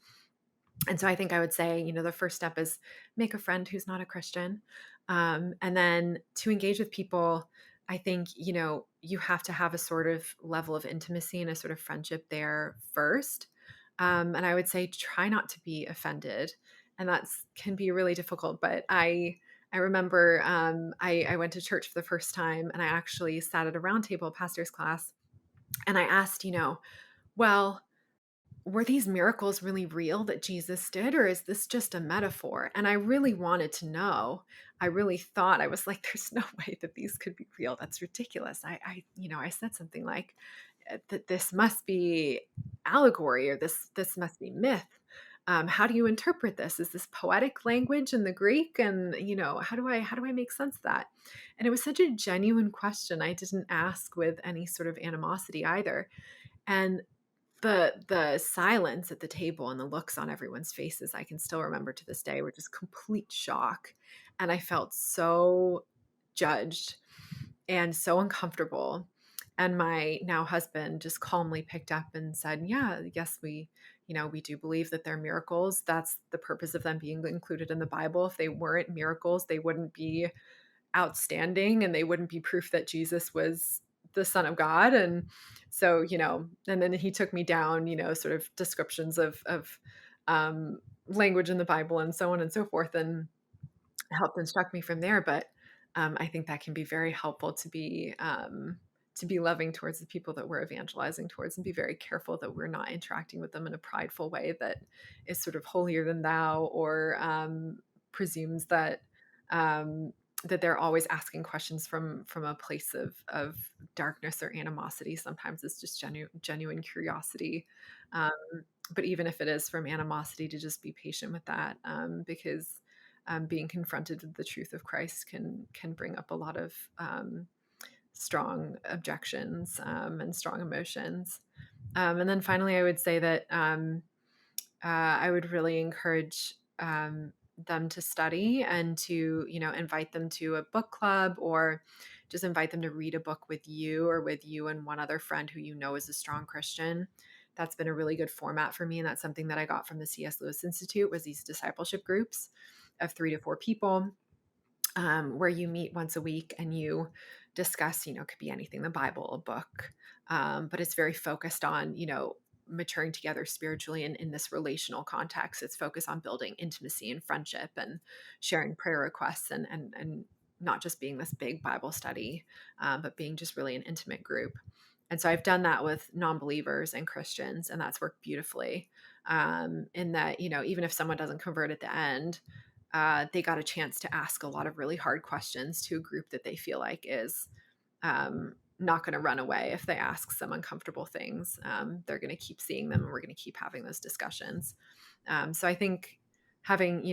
And so I think I would say, the first step is make a friend who's not a Christian. And then to engage with people, I think, you have to have a sort of level of intimacy and a sort of friendship there first. And I would say try not to be offended. And that's can be really difficult. But I remember I went to church for the first time, and I actually sat at a roundtable pastor's class, and I asked, well, were these miracles really real that Jesus did, or is this just a metaphor? And I really wanted to know. I really thought, I was like, there's no way that these could be real. That's ridiculous. I said something like, that this must be allegory, or this must be myth. How do you interpret this? Is this poetic language in the Greek? And how do I make sense of that? And it was such a genuine question. I didn't ask with any sort of animosity either. And the silence at the table and the looks on everyone's faces, I can still remember to this day, were just complete shock, and I felt so judged and so uncomfortable. And my now husband just calmly picked up and said, "Yeah, yes, we do believe that they're miracles. That's the purpose of them being included in the Bible. If they weren't miracles, they wouldn't be outstanding, and they wouldn't be proof that Jesus was the Son of God." And so, and then he took me down, sort of descriptions of language in the Bible and so on and so forth, and helped instruct me from there. But I think that can be very helpful to be loving towards the people that we're evangelizing towards, and be very careful that we're not interacting with them in a prideful way that is sort of holier than thou, or presumes um, that they're always asking questions from a place of darkness or animosity. Sometimes it's just genuine curiosity. Um, but even if it is from animosity, to just be patient with that, because being confronted with the truth of Christ can bring up a lot of strong objections, and strong emotions. And then finally, I would say that I would really encourage them to study, and to invite them to a book club, or just invite them to read a book with you, or with you and one other friend who is a strong Christian. That's been a really good format for me, and that's something that I got from the C.S. Lewis Institute, was these discipleship groups of 3 to 4 people, where you meet once a week and you discuss, could be anything, the Bible, a book, but it's very focused on, maturing together spiritually, and in this relational context. It's focused on building intimacy and friendship, and sharing prayer requests, and not just being this big Bible study, but being just really an intimate group. And so I've done that with non-believers and Christians, and that's worked beautifully. In that, even if someone doesn't convert at the end, they got a chance to ask a lot of really hard questions to a group that they feel like is not going to run away if they ask some uncomfortable things. They're going to keep seeing them, and we're going to keep having those discussions. So I think having,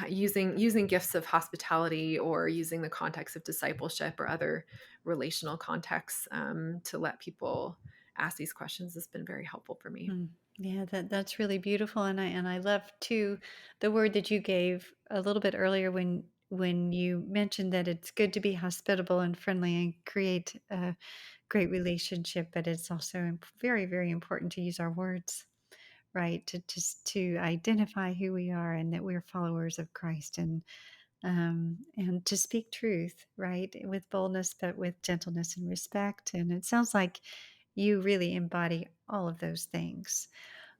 using gifts of hospitality, or using the context of discipleship or other relational contexts, to let people ask these questions, has been very helpful for me. Mm. Yeah, that's really beautiful, and I love too the word that you gave a little bit earlier when when you mentioned that it's good to be hospitable and friendly and create a great relationship, but it's also very, very important to use our words, right? To just to identify who we are and that we're followers of Christ, and to speak truth, right, with boldness, but with gentleness and respect. And it sounds like you really embody all of those things.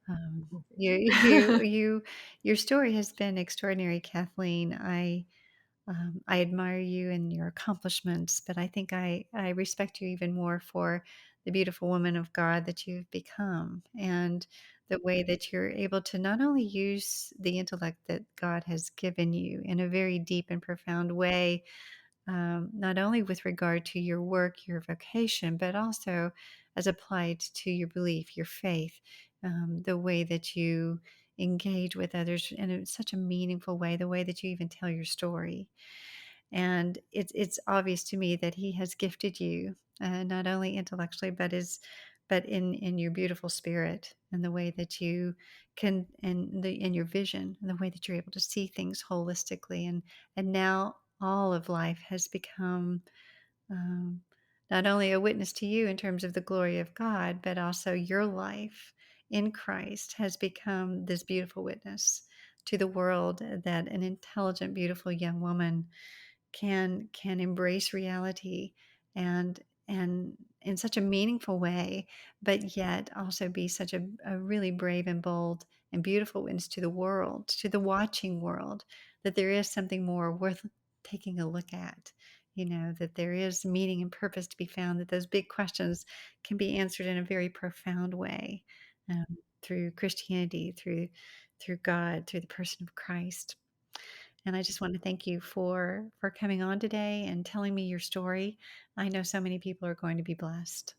Well, thank You, you, you. you, your story has been extraordinary, Kathleen. I admire you and your accomplishments, but I think I respect you even more for the beautiful woman of God that you've become, and the way that you're able to not only use the intellect that God has given you in a very deep and profound way, not only with regard to your work, your vocation, but also as applied to your belief, your faith, the way that you engage with others such a meaningful way, the way that you even tell your story. And it's obvious to me that he has gifted you, not only intellectually, but in your beautiful spirit and the way that you can, and the in your vision and the way that you're able to see things holistically. And now all of life has become, um, not only a witness to you in terms of the glory of God, but also your life in Christ has become this beautiful witness to the world that an intelligent, beautiful young woman can embrace reality, and in such a meaningful way, but yet also be such a really brave and bold and beautiful witness to the world, to the watching world, that there is something more worth taking a look at. That there is meaning and purpose to be found, that those big questions can be answered in a very profound way, through Christianity, through God, through the person of Christ. And I just want to thank you for coming on today and telling me your story. I know so many people are going to be blessed.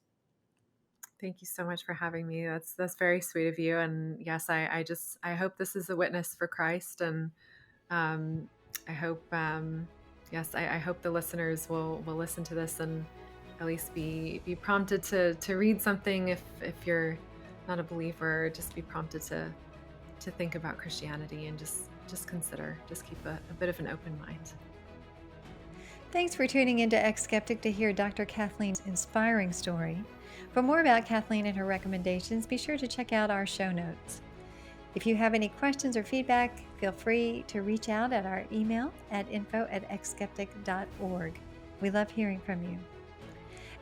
Thank you so much for having me. That's very sweet of you. And yes, I hope this is a witness for Christ, and um, I hope yes, I hope the listeners will listen to this and at least be prompted to read something if you're not a believer, just be prompted to think about Christianity and just consider, just keep a bit of an open mind. Thanks for tuning into eX-skeptic to hear Dr. Kathleen's inspiring story. For more about Kathleen and her recommendations, be sure to check out our show notes. If you have any questions or feedback, feel free to reach out at our email at info@exskeptic.org. We love hearing from you.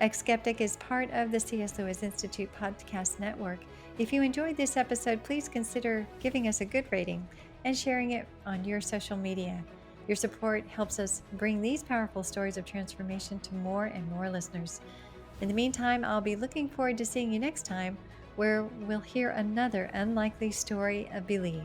eX-skeptic is part of the C.S. Lewis Institute podcast network. If you enjoyed this episode, please consider giving us a good rating and sharing it on your social media. Your support helps us bring these powerful stories of transformation to more and more listeners. In the meantime, I'll be looking forward to seeing you next time, where we'll hear another unlikely story of belief.